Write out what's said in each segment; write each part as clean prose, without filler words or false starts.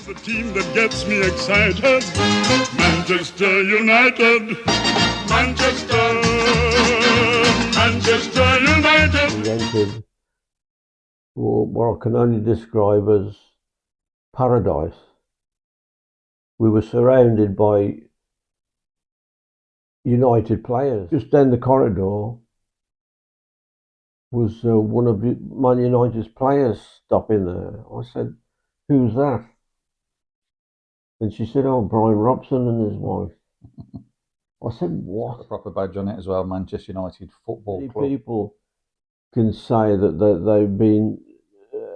The team that gets me excited, Manchester United, Manchester United. We entered what I can only describe as paradise. We were surrounded by United players. Just down the corridor was one of Man United's players stopping there. I said, "Who's that?" And she said, "Oh, Brian Robson and his wife." I said, "What?" Got the proper badge on it as well, Manchester United Football Club. People can say that they've been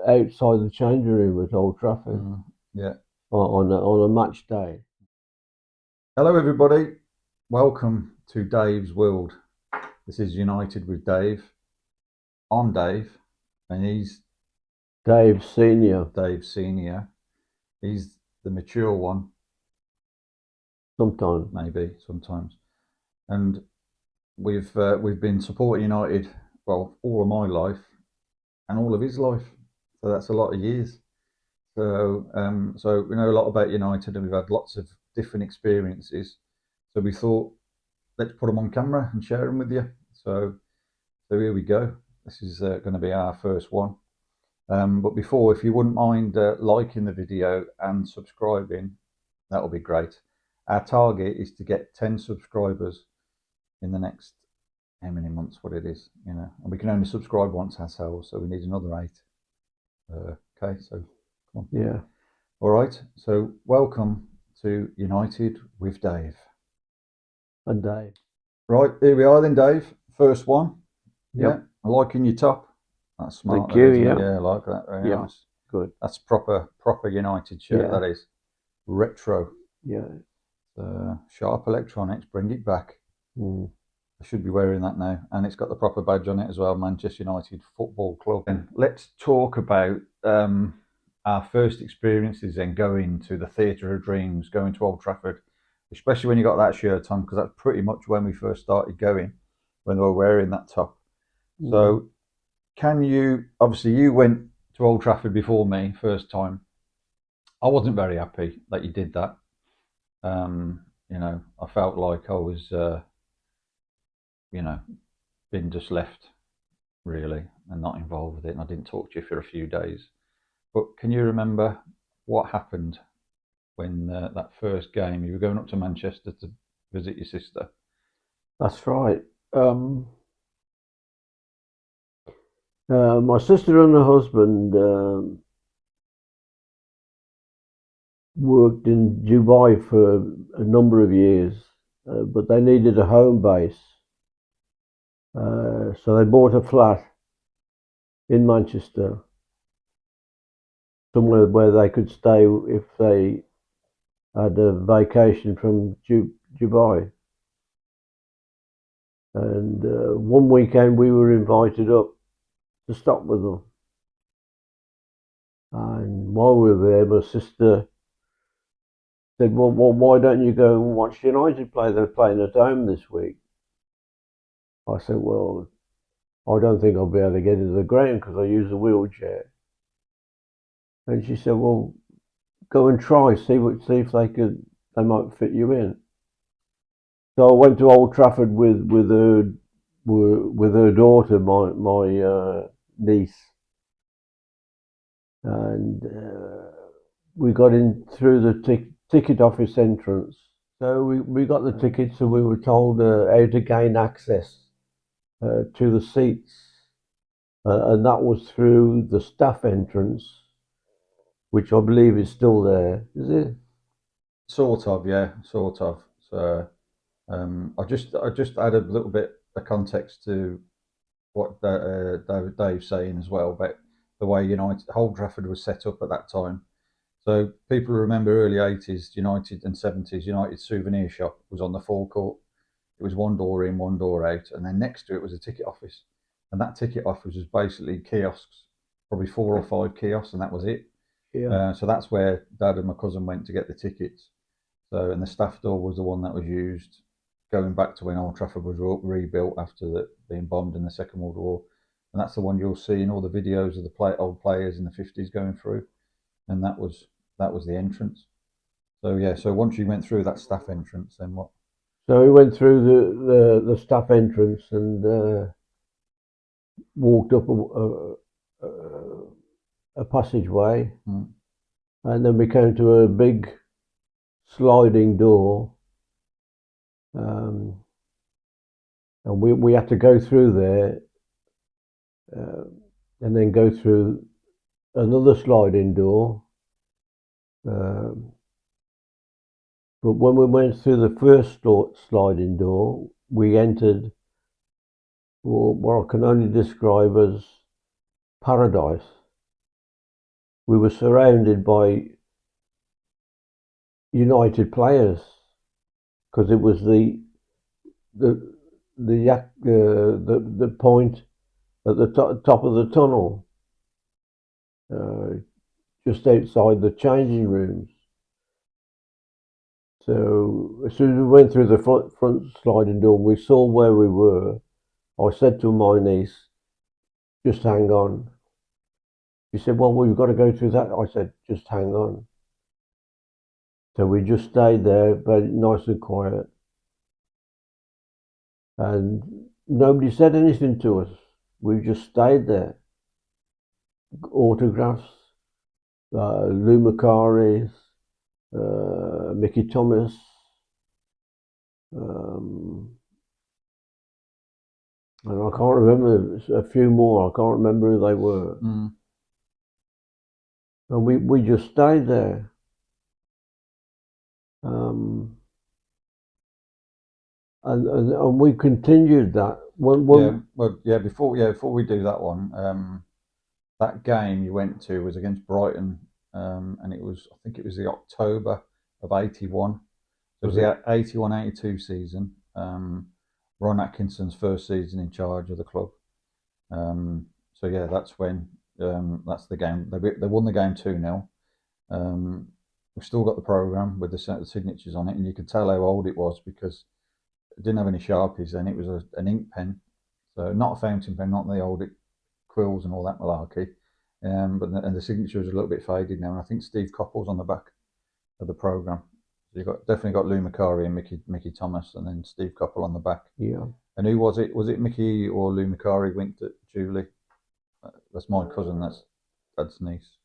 outside the changing room at Old Trafford Yeah. on a match day. Hello everybody, welcome to Dave's World. This is United with Dave. I'm Dave and he's Dave Senior. Dave Senior. He's the mature one. Sometimes. Maybe, sometimes. And we've been supporting United, well, all of my life and all of his life. So that's a lot of years. So we know a lot about United and we've had lots of different experiences. So we thought, let's put them on camera and share them with you. So here we go. This is going to be our first one. But before, if you wouldn't mind liking the video and subscribing, that would be great. Our target is to get 10 subscribers in the next, how many months, what it is, and we can only subscribe once ourselves, so we need another 8. Okay, so come on. Yeah. All right, so welcome to United with Dave. And Dave. Right, here we are then, Dave. First one. Yep. Yeah, I like in your top. That's smart. Thank you, yeah. yeah. Yeah, I like that. Very nice. Good. That's proper United shirt, that is. Retro. Yeah. Sharp electronics, bring it back. I should be wearing that now. And it's got the proper badge on it as well, Manchester United Football Club. And let's talk about our first experiences then going to the Theatre of Dreams, going to Old Trafford, especially when you got that shirt on, because that's pretty much when we first started going, when they were wearing that top. So can you, obviously you went to Old Trafford before me first time. I wasn't very happy that you did that. I felt like I was, been just left really and not involved with it, and I didn't talk to you for a few days. But can you remember what happened when that first game, you were going up to Manchester to visit your sister? That's right. My sister and her husband worked in Dubai for a number of years, but they needed a home base. So they bought a flat in Manchester, somewhere where they could stay if they had a vacation from Dubai. And one weekend we were invited up to stop with them. And while we were there, my sister said, well, why don't you go and watch United play? They're playing at home this week. I said, well, I don't think I'll be able to get into the ground because I use a wheelchair. And she said, well, go and try, see if they might fit you in. So I went to Old Trafford with her daughter, my niece, and we got in through the ticket office entrance. So we got the tickets and we were told how to gain access to the seats, and that was through the staff entrance, which I believe is still there. Is it? Sort of, yeah, sort of. So I just add a little bit of context to what Dave's saying as well about the way Old Trafford was set up at that time. So people remember early 80s United and 70s United souvenir shop was on the forecourt. It was one door in, one door out, and then next to it was a ticket office. And that ticket office was basically kiosks, probably 4 or 5 kiosks, and that was it. Yeah. So that's where Dad and my cousin went to get the tickets. So, and the staff door was the one that was used going back to when Old Trafford was rebuilt after being bombed in the Second World War. And that's the one you'll see in all the videos of the old players in the 50s going through. And that was that was the entrance. So yeah, so once you went through that staff entrance, then what? So we went through the staff entrance and walked up a passageway, and then we came to a big sliding door, and we had to go through there, and then go through another sliding door. But when we went through the first sliding door, we entered what I can only describe as paradise. We were surrounded by United players because it was the point at the top of the tunnel, just outside the changing rooms. So as soon as we went through the front sliding door, we saw where we were. I said to my niece, "Just hang on." She said, "Well, we've got to go through that." I said, "Just hang on." So we just stayed there, very nice and quiet, and nobody said anything to us. We just stayed there. Autographs, Lou Macari's, Mickey Thomas, and I can't remember a few more. I can't remember who they were. And we just stayed there. And we continued that. Before we do that one, that game you went to was against Brighton, and it was, I think it was the October of '81. It was the 81-82 season. Ron Atkinson's first season in charge of the club. So yeah, that's when that's the game. They won the game 2-0. We've still got the programme with the signatures on it, and you could tell how old it was because it didn't have any Sharpies then. It was an ink pen, so not a fountain pen, not the old quills and all that malarkey. But the signature is a little bit faded now, and I think Steve Coppell's on the back of the programme. So you've definitely got Lou Macari and Mickey Thomas, and then Steve Coppell on the back. Yeah. And who was it? Was it Mickey or Lou Macari winked at Julie? That's my cousin. That's Dad's niece.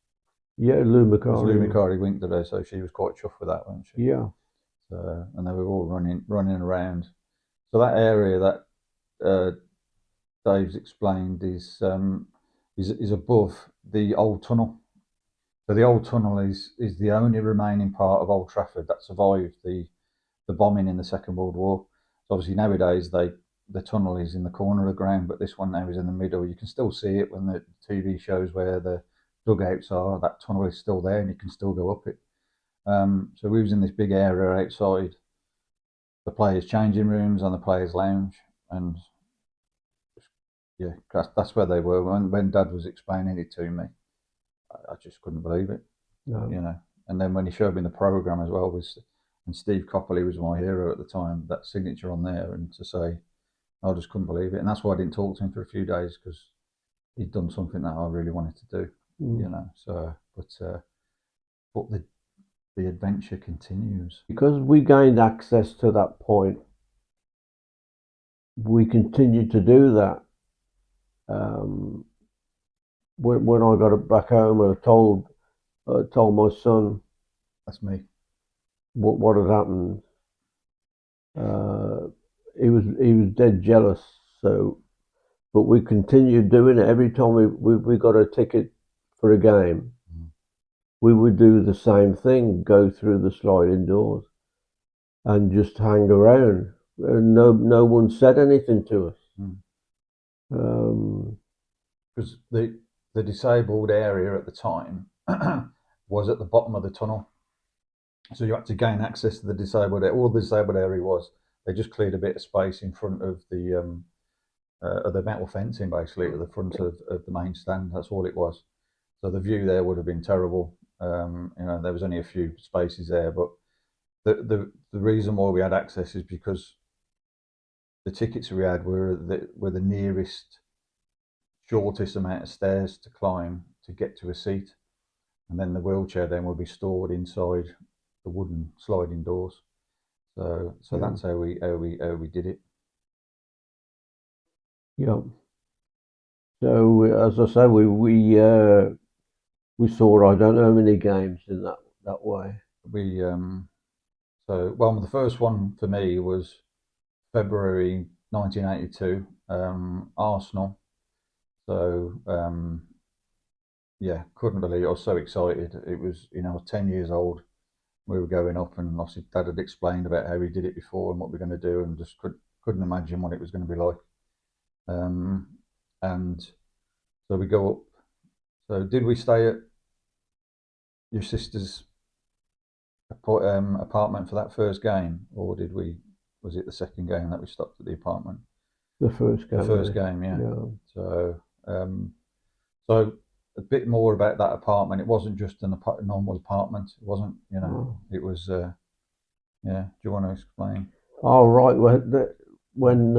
Yeah, Lou Macari. Lou Macari winked at her, so she was quite chuffed with that, wasn't she? Yeah. So, and they were all running around. So that area that Dave's explained is above the old tunnel. So the old tunnel is the only remaining part of Old Trafford that survived the bombing in the Second World War. So obviously nowadays the tunnel is in the corner of the ground, but this one now is in the middle. You can still see it when the TV shows where the dugouts are. That tunnel is still there, and you can still go up it. So we was in this big area outside the players' changing rooms and the players' lounge, and yeah, that's where they were. When Dad was explaining it to me, I just couldn't believe it. No. You know. And then when he showed me the programme as well, and Steve Coppell, he was my hero at the time, that signature on there, and to say, I just couldn't believe it. And that's why I didn't talk to him for a few days, because he'd done something that I really wanted to do, you know. So, but the adventure continues. Because we gained access to that point, we continued to do that. When I got back home, I told my son, that's me, what had happened. He was dead jealous. So, but we continued doing it every time we got a ticket for a game. We would do the same thing, go through the sliding doors, and just hang around. And no one said anything to us. Because the disabled area at the time was at the bottom of the tunnel, so you had to gain access to the disabled area. All the disabled area was, they just cleared a bit of space in front of the metal fencing, basically at the front of the main stand. That's all it was. So the view there would have been terrible. You know, there was only a few spaces there, but the reason why we had access is because the tickets we had were the nearest, shortest amount of stairs to climb to get to a seat. and then the wheelchair then would be stored inside the wooden sliding doors. So Yeah. that's how we did it. Yeah. So as I say, we saw I don't know how many games in that way. We well, the first one for me was February 1982, Arsenal. So yeah, couldn't believe it. I was so excited. It was, I was 10 years old. We were going up, and obviously Dad had explained about how he did it before and what we're going to do, and just couldn't imagine what it was going to be like. And so we go up. So did we stay at your sister's apartment for that first game, or did we? Was it the second game that we stopped at the apartment? The first game. The first game, yeah. Yeah. So, so a bit more about that apartment. It wasn't just a normal apartment. It wasn't, Oh. It was. Yeah. Do you want to explain? Oh right. When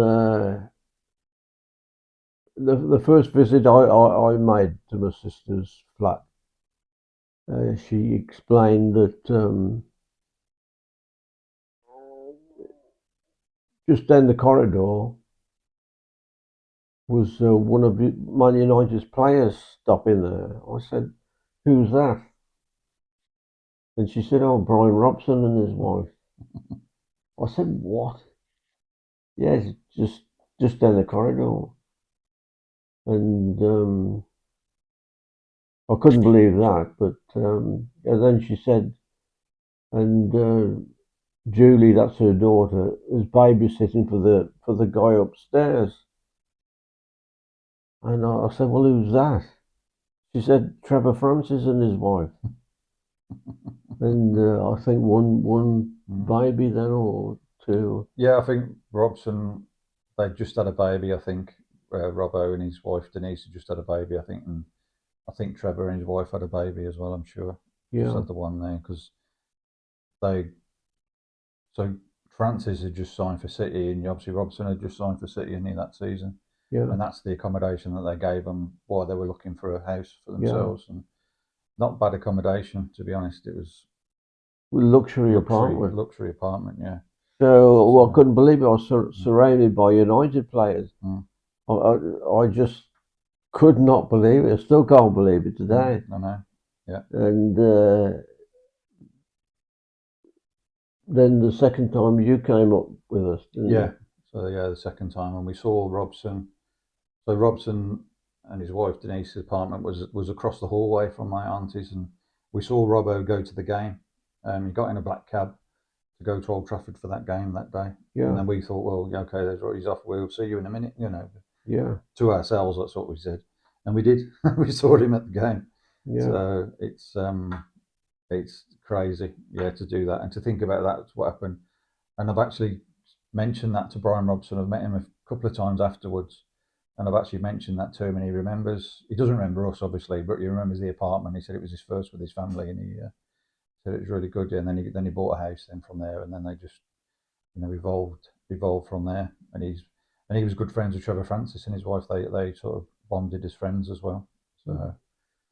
the first visit I made to my sister's flat, she explained that just down the corridor was one of Man United's players stopping there. I said, "Who's that?" And she said, "Oh, Brian Robson and his wife." I said, "What?" Yes, just down the corridor, and I couldn't believe that. But and then she said, and Julie, that's her daughter, is babysitting for the guy upstairs. And I said, "Well, who's that?" She said, "Trevor Francis and his wife." And I think one baby then or two. Yeah, I think Robson. They just had a baby. I think Robbo and his wife Denise had just had a baby. I think, and I think Trevor and his wife had a baby as well. I'm sure. Just Yeah, had the one there because they. So Francis had just signed for City, and obviously Robson had just signed for City in that season, yeah, and that's the accommodation that they gave them while they were looking for a house for yeah. themselves. And not bad accommodation, to be honest. It was Luxury apartment. luxury apartment. Yeah. So well, I So couldn't believe it. I was mm, surrounded by United players. mm, I just could not believe it. I still can't believe it today. I know. Yeah. And then the second time you came up with us, didn't Yeah. you? So yeah, the second time when we saw Robson. So Robson and his wife Denise's apartment was across the hallway from my auntie's, and we saw Robbo go to the game. He got in a black cab to go to Old Trafford for that game that day, and Yeah, then we thought, well, yeah, okay, there's he's off. We'll see you in a minute, yeah, to ourselves. That's what we said, and we did. We saw him at the game. yeah, So it's crazy, yeah, to do that and to think about that's what happened. And I've actually mentioned that to Brian Robson. I've met him a couple of times afterwards, and I've actually mentioned that to him, and he remembers. He doesn't remember us, obviously, but he remembers the apartment. He said it was his first with his family, and he said it was really good. Yeah, and then he bought a house then from there, and then they just evolved from there. And he was good friends with Trevor Francis and his wife. They sort of bonded as friends as well. So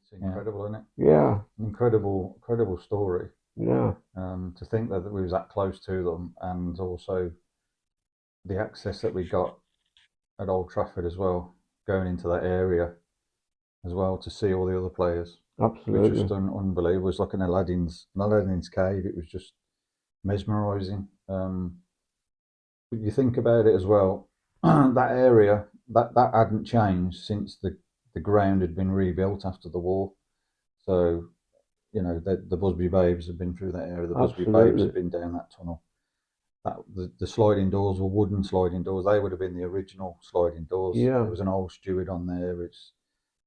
it's incredible, isn't it? yeah, An incredible story. yeah, To think that we was that close to them, and also the access that we got at Old Trafford as well, going into that area as well to see all the other players. It was absolutely. just unbelievable. It was like an Aladdin's cave. It was just mesmerising. But you think about it as well, that area that hadn't changed since the ground had been rebuilt after the war. So the Busby Babes had been through that area. The Busby Babes Absolutely. had been down that tunnel. The sliding doors were wooden sliding doors. They would have been the original sliding doors. Yeah, There was an old steward on there. It's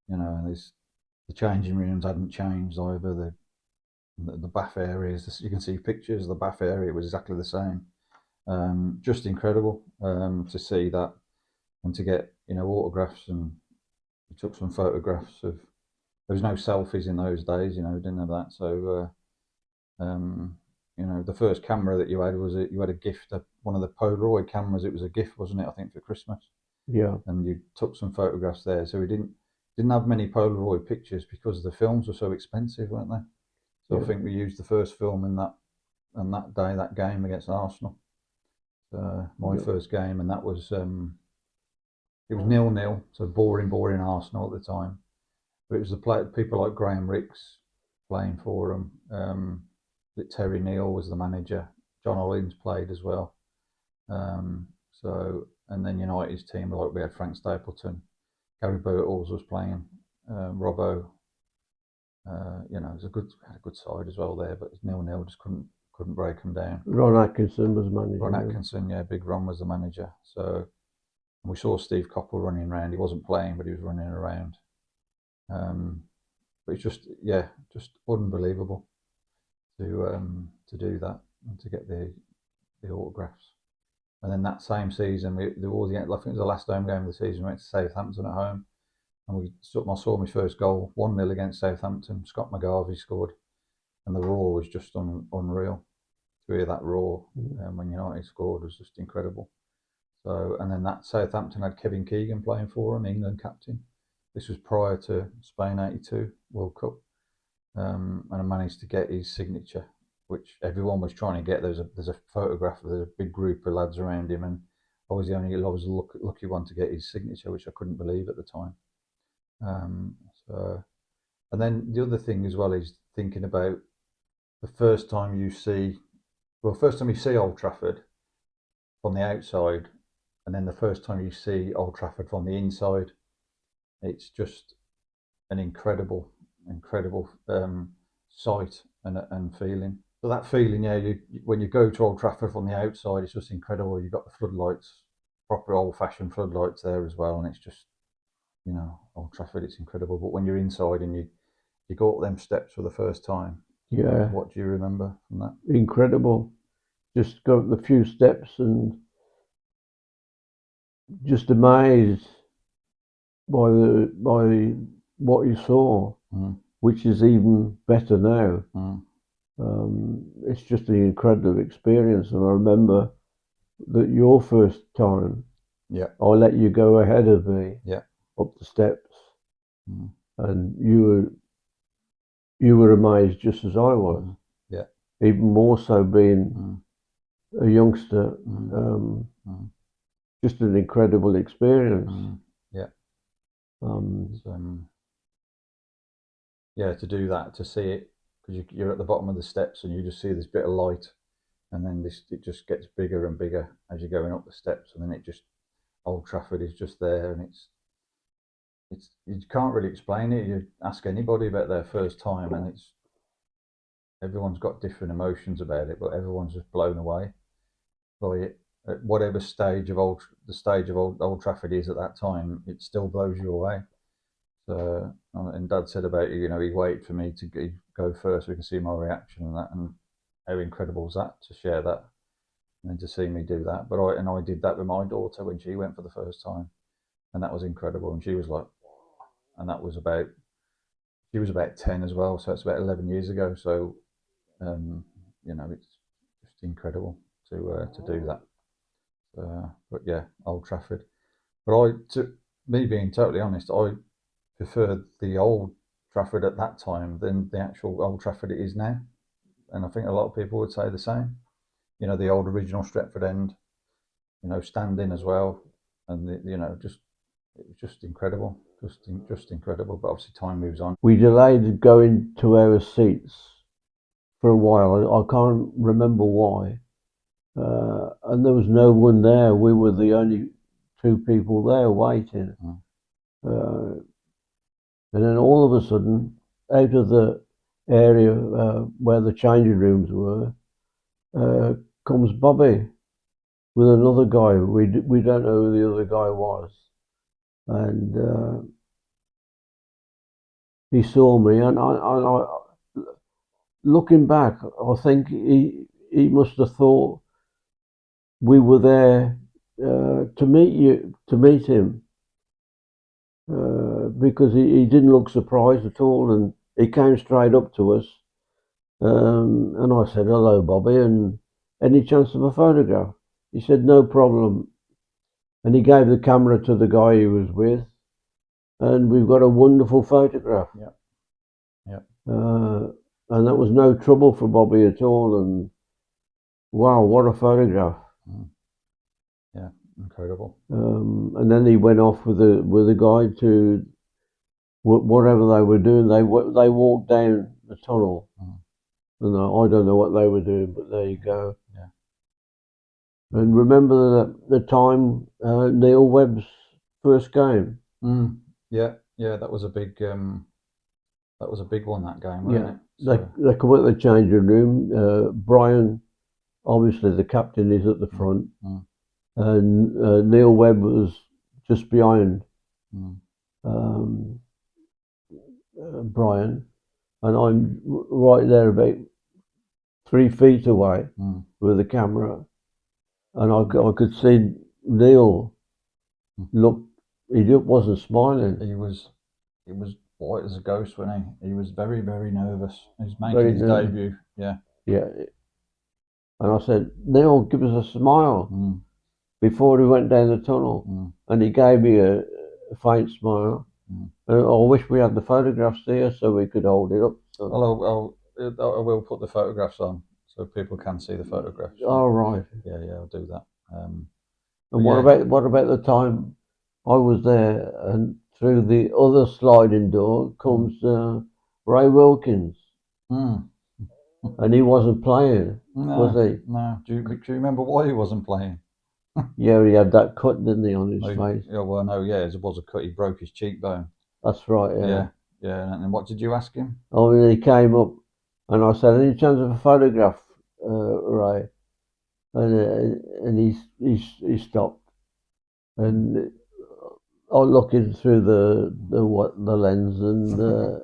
and the changing rooms hadn't changed either. The bath areas, you can see pictures. The bath area was exactly the same. Just incredible to see that and to get autographs, and we took some photographs of. There was no selfies in those days, didn't have that. So the first camera that you had you had a gift, one of the Polaroid cameras. It was a gift, wasn't it? I think for Christmas, yeah, and you took some photographs there. So we didn't. didn't have many Polaroid pictures because the films were so expensive, weren't they? So Yeah. I think we used the first film in that game against Arsenal. My first game, and that was it was 0-0, so boring Arsenal at the time. But it was people like Graham Ricks playing for them. Terry Neal was the manager. John Hollins played as well. And then United's team, like we had Frank Stapleton, Gary Birtles was playing, Robbo. It was had a good side as well there, but it's 0-0, just couldn't break them down. Ron Atkinson was manager. Ron Atkinson, yeah, Big Ron was the manager. So we saw Steve Coppell running around. He wasn't playing, but he was running around. But it's just unbelievable to do that and to get the autographs. And then that same season, I think it was the last home game of the season. We went to Southampton at home, and I saw my first goal, 1-0 against Southampton. Scott McGarvey scored, and the roar was just unreal. To hear that roar when United scored was just incredible. So, and then that Southampton had Kevin Keegan playing for him, England captain. This was prior to Spain '82 World Cup, and I managed to get his signature, which everyone was trying to get. There's a photograph of a big group of lads around him, and I was the lucky one to get his signature, which I couldn't believe at the time. And then the other thing as well is thinking about the first time you see Old Trafford from the outside, and then the first time you see Old Trafford from the inside. It's just an incredible sight and feeling. So that feeling, when you go to Old Trafford from the outside, it's just incredible. You've got the floodlights, proper old-fashioned floodlights there as well, and it's just, Old Trafford, it's incredible. But when you're inside and you go up them steps for the first time, what do you remember from that? Incredible. Just go up the few steps and just amazed by what you saw, which is even better now. It's just an incredible experience, and I remember that your first time, I let you go ahead of me, up the steps, and you were amazed just as I was, even more so being a youngster. Just an incredible experience. To do that, to see it, because you're at the bottom of the steps and you just see this bit of light, and then it just gets bigger and bigger as you're going up the steps, and then Old Trafford is just there, and it's you can't really explain it. You ask anybody about their first time, and everyone's got different emotions about it, but everyone's just blown away by it. At whatever stage of Old Trafford is at that time, it still blows you away. So, and Dad said about he waited for me to go first so we can see my reaction and that, and how incredible was that to share that, and then to see me do that. But I did that with my daughter when she went for the first time, and that was incredible. And she was like, and she was about 10 as well, so it's about 11 years ago. So, it's just incredible to do that. But yeah, Old Trafford. But me being totally honest, I preferred the old Trafford at that time than the actual Old Trafford it is now. And I think a lot of people would say the same. The old original Stretford End, standing as well. And, it was just incredible. Just incredible. But obviously time moves on. We delayed going to our seats for a while. I can't remember why. And there was no one there. We were the only two people there waiting. And then all of a sudden, out of the area where the changing rooms were, comes Bobby with another guy. We don't know who the other guy was. And he saw me, and I looking back, I think he must have thought we were there to meet him. Because he didn't look surprised at all, and he came straight up to us, and I said, "Hello, Bobby, and any chance of a photograph?" He said, "No problem," and he gave the camera to the guy he was with, and we've got a wonderful photograph. Yeah. Yeah. And that was no trouble for Bobby at all. And wow, what a photograph! Yeah, incredible. And then he went off with a guide to whatever they were doing. They walked down the tunnel, and I don't know what they were doing, but there you go. Yeah. And remember the time Neil Webb's first game. Yeah, that was a big one. That game, wasn't it? They come out of the changing room. Brian, obviously the captain, is at the front, and Neil Webb was just behind Brian, and I'm right there about 3 feet away with the camera, and I could see Neil look. He wasn't smiling. He was white as a ghost, wasn't he? He was very, very nervous. He was making his debut. Yeah. Yeah. And I said, Neil, give us a smile before he went down the tunnel. And he gave me a faint smile. And I wish we had the photographs there so we could hold it up. So. Well, I will put the photographs on so people can see the photographs. Oh, right. Yeah, I'll do that. And what about the time I was there, and through the other sliding door comes Ray Wilkins, and he wasn't playing, was he? No. Do you remember why he wasn't playing? Yeah, he had that cut, didn't he, on his face? Yeah, well, no, yeah, it was a cut. He broke his cheekbone. That's right. Yeah. And what did you ask him? Oh, and he came up, and I said, "Any chance of a photograph, Ray?" And he stopped, and I looking through the lens, and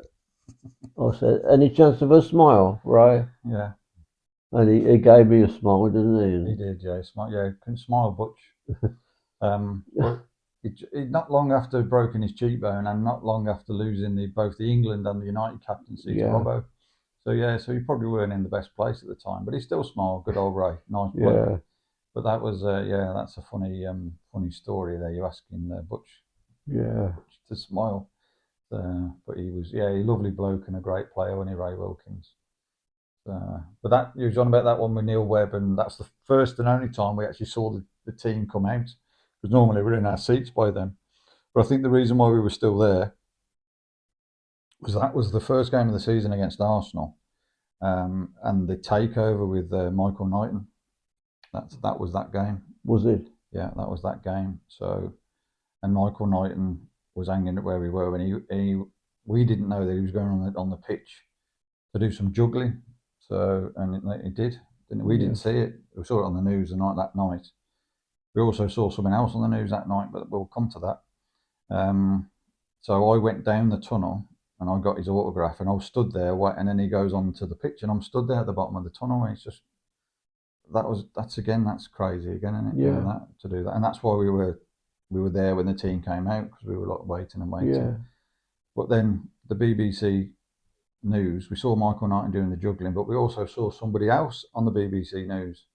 I said, "Any chance of a smile, Ray?" Yeah. And he gave me a smile, didn't he? He did, yeah. Couldn't smile, Butch. But not long after broken his cheekbone, and not long after losing both the England and the United captaincy to Robbo. So he probably weren't in the best place at the time, but he still smiled. Good old Ray, nice bloke. Yeah. But that was that's a funny story there. You asking Butch, Butch to smile, but he was a lovely bloke and a great player, wasn't he, Ray Wilkins? But that you was on about that one with Neil Webb, and that's the first and only time we actually saw the team come out, because normally we're in our seats by then. But I think the reason why we were still there was that was the first game of the season against Arsenal, and the takeover with Michael Knighton. That was that game. Was it? Yeah, that was that game. So, and Michael Knighton was hanging at where we were, and we didn't know that he was going on the pitch to do some juggling. So, and he did. We didn't see it. We saw it on the news that night. We also saw something else on the news that night, but we'll come to that. So I went down the tunnel and I got his autograph, and I was stood there, and then he goes on to the pitch, and I'm stood there at the bottom of the tunnel, and it's just that's crazy again, isn't it? Yeah. To do that, and that's why we were there when the team came out, because we were waiting and waiting. Yeah. But then the BBC News, we saw Michael Knighton doing the juggling, but we also saw somebody else on the BBC News,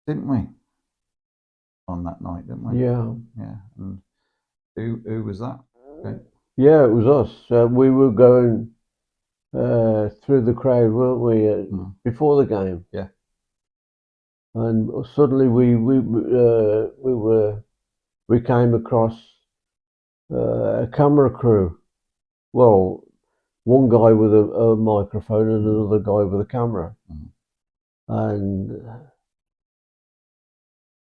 didn't we? On that night, didn't we? Yeah. Yeah. And who was that? Okay. Yeah, it was us. We were going through the crowd, weren't we, before the game? Yeah. And suddenly we came across a camera crew. Well, one guy with a microphone and another guy with a camera, and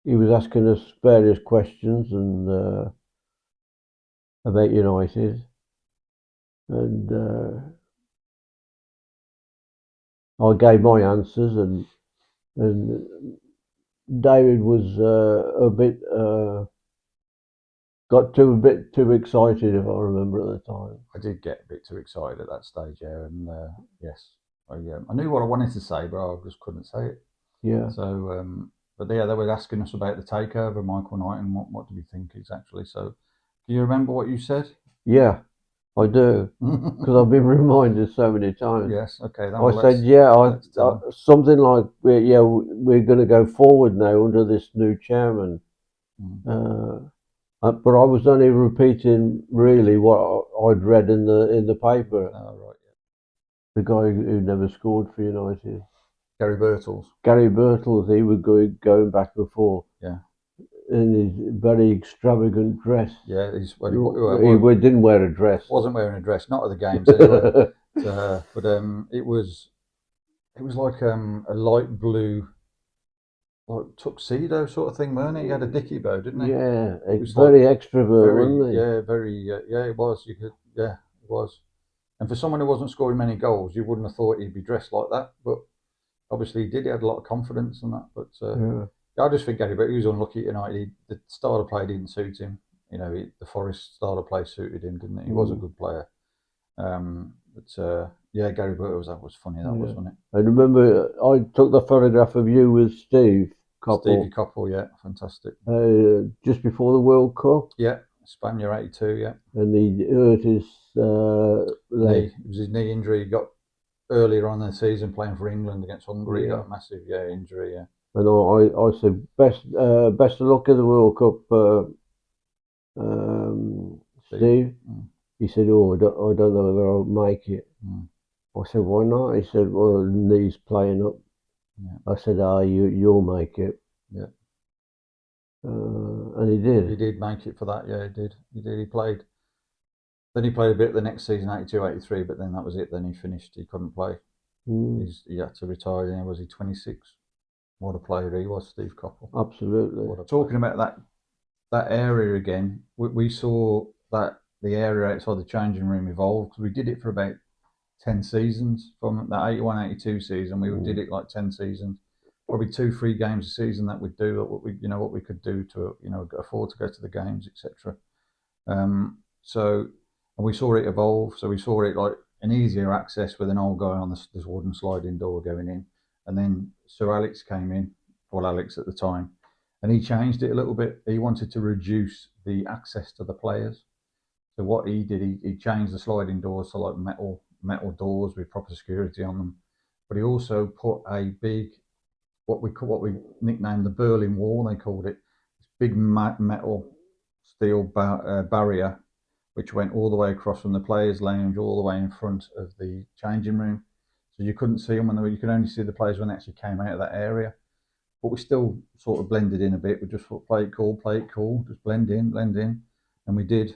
he was asking us various questions and about United, and I gave my answers, and David was a bit got a bit too excited, if I remember at the time. I did get a bit too excited at that stage, yeah, and yes, I knew what I wanted to say, but I just couldn't say it. Yeah. So, but yeah, they were asking us about the takeover, Michael Knighton. What do we think exactly? So, do you remember what you said? Yeah, I do, because I've been reminded so many times. Yes. Okay. I said, something like, we're going to go forward now under this new chairman. But I was only repeating really what I'd read in the paper. Oh, right, yeah. The guy who never scored for United, Gary Birtles. Gary Birtles, he was going back before Yeah. in his very extravagant dress. Yeah, He didn't wear a dress. Wasn't wearing a dress, not at the games anyway. But it was like a light blue, like tuxedo sort of thing, weren't it? He had a dicky bow, didn't he? Yeah, It was very like extrovert, wasn't he? yeah, yeah, it was. Yeah, it was. And for someone who wasn't scoring many goals, you wouldn't have thought he'd be dressed like that. But obviously, he did. He had a lot of confidence and that. But I just think Gary, but he was unlucky tonight. The style of play didn't suit him. You know, the Forest style of play suited him, didn't it? He was a good player. Yeah, Gary Birtles, that was funny. That was, wasn't it? I remember I took the photograph of you with Steve Coppell. Stevie Coppell, yeah, fantastic. Just before the World Cup. Yeah, Spanier '82, yeah. And he hurt his leg. It was his knee injury he got earlier on in the season playing for England against Hungary. He got a massive injury, yeah. And I said, best of luck in the World Cup, Steve. He said, "Oh, I don't know whether I'll make it." I said, "Why not?" He said, "Well, the knee's playing up." Yeah. I said, you'll make it." Yeah. And he did. He did make it for that, yeah, he did. He played. Then he played a bit the next season, 82, 83, but then that was it. Then he finished. He couldn't play. He had to retire. Then was he 26? What a player he was, Steve Coppell. Absolutely. Talking about that area again, we saw that the area outside the changing room evolved because we did it for about 10 seasons. From that 81, 82 season, we did it like 10 seasons. Probably 2-3 games a season that we'd do what we could do to afford to go to the games, etc. And we saw it evolve. So we saw it like an easier access with an old guy on this wooden sliding door going in, and then Sir Alex came in, Paul Alex at the time, and he changed it a little bit. He wanted to reduce the access to the players. So what he did, he changed the sliding doors to like metal doors with proper security on them. But he also put a big, what we nicknamed the Berlin Wall. They called it this big metal steel barrier, which went all the way across from the players' lounge all the way in front of the changing room. So you couldn't see them you could only see the players when they actually came out of that area. But we still sort of blended in a bit. We just thought, play it cool, just blend in. And we did.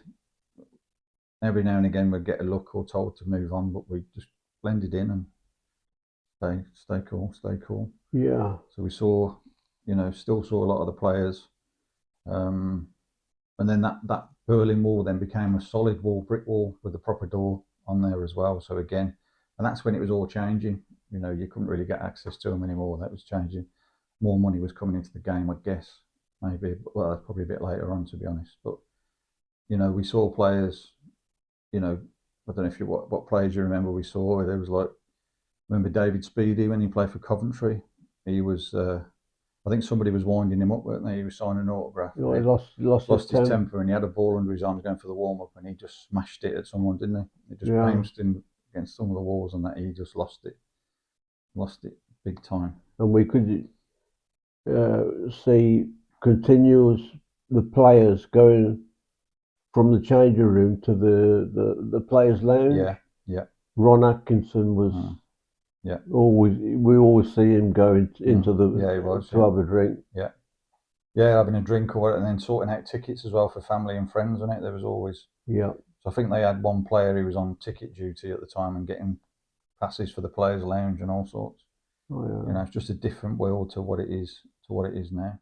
Every now and again we'd get a look or told to move on, but we just blended in and stay cool. Yeah. So we saw, still saw a lot of the players. And then that Berlin Wall then became a solid wall, brick wall with a proper door on there as well. So again, and that's when it was all changing. You couldn't really get access to them anymore. That was changing. More money was coming into the game, I guess. Maybe, well, probably a bit later on, to be honest. But we saw players. I don't know if what players you remember we saw. There was remember David Speedy when he played for Coventry. He was. I think somebody was winding him up, weren't they? He was signing an autograph. He lost his temper, and he had a ball under his arms going for the warm up, and he just smashed it at someone, didn't he? He just bounced in against some of the walls, and that he just lost it big time. And we could see continuous the players going from the changing room to the players' lounge. Yeah. Ron Atkinson was. We always see him going into to have a drink. Yeah, having a drink or and then sorting out tickets as well for family and friends, wasn't it? There was always. Yeah. So I think they had one player who was on ticket duty at the time and getting passes for the players' lounge and all sorts. Oh, yeah. It's just a different world to what it is now.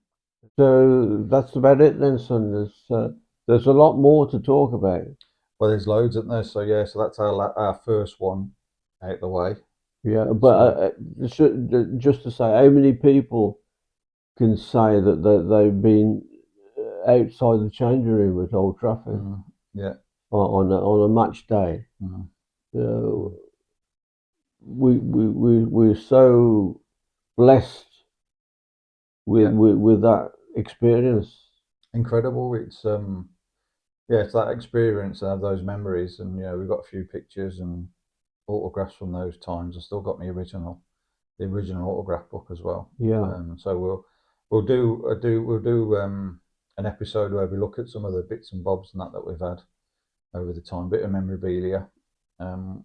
So that's about it then, son. There's a lot more to talk about. Well, there's loads, isn't there? So yeah, so that's our first one out the way. Yeah, but just to say, how many people can say that they've been outside the changing room at Old Trafford? Yeah. On a match day. We're so blessed with that experience. Incredible. It's it's that experience and have those memories, and we've got a few pictures and autographs from those times. I still got the original autograph book as well. Yeah. So we'll do an episode where we look at some of the bits and bobs and that we've had over the time, bit of memorabilia,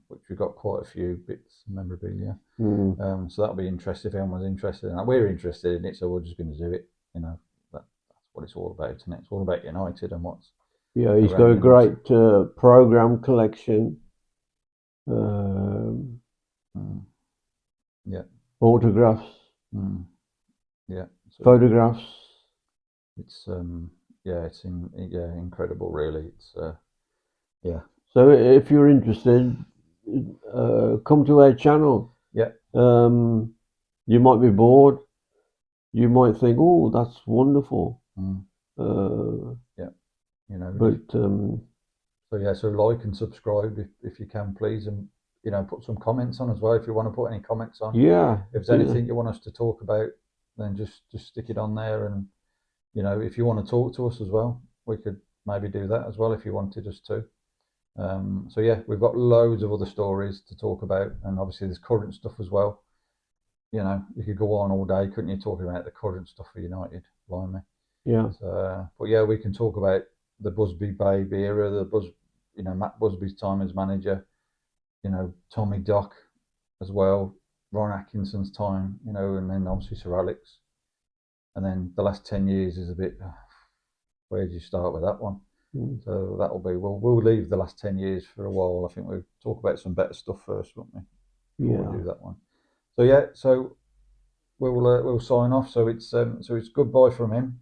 which we've got quite a few bits of memorabilia. So that'll be interesting if anyone's interested in that. We're interested in it, so we're just going to do it. That's what it's all about, isn't it? It's all about United and what's. Yeah, he's got a great program collection. Yeah. Autographs. Yeah. So photographs. It's it's incredible, really. It's yeah. So if you're interested, come to our channel. Yeah. You might be bored. You might think, "Oh, that's wonderful." Yeah. But so like and subscribe if you can, please, and put some comments on as well if you want to put any comments on. Yeah. If there's anything you want us to talk about, then just stick it on there, and if you want to talk to us as well, we could maybe do that as well if you wanted us to. So yeah, we've got loads of other stories to talk about, and obviously there's current stuff as well. You could go on all day, couldn't you, talking about the current stuff for United, blimey. Yeah. So, but yeah, we can talk about the Busby Babe era, Matt Busby's time as manager, Tommy Dock as well, Ron Atkinson's time, and then obviously Sir Alex. And then the last 10 years is a bit, where do you start with that one? So that'll be, we'll leave the last 10 years for a while. I think we'll talk about some better stuff first, won't we? Before we do that one. So yeah, so we'll sign off. So it's goodbye from him.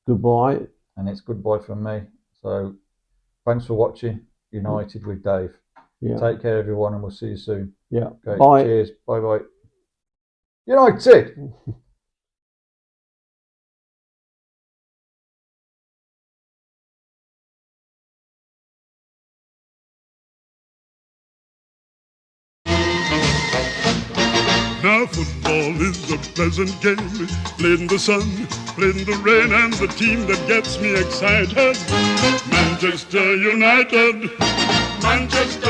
Goodbye. And it's goodbye from me. So thanks for watching United with Dave. Yeah. Take care, everyone, and we'll see you soon. Yeah. Okay. Bye. Cheers. Bye bye. United. Now football is a pleasant game, played in the sun, played in the rain, and the team that gets me excited, Manchester United. Manchester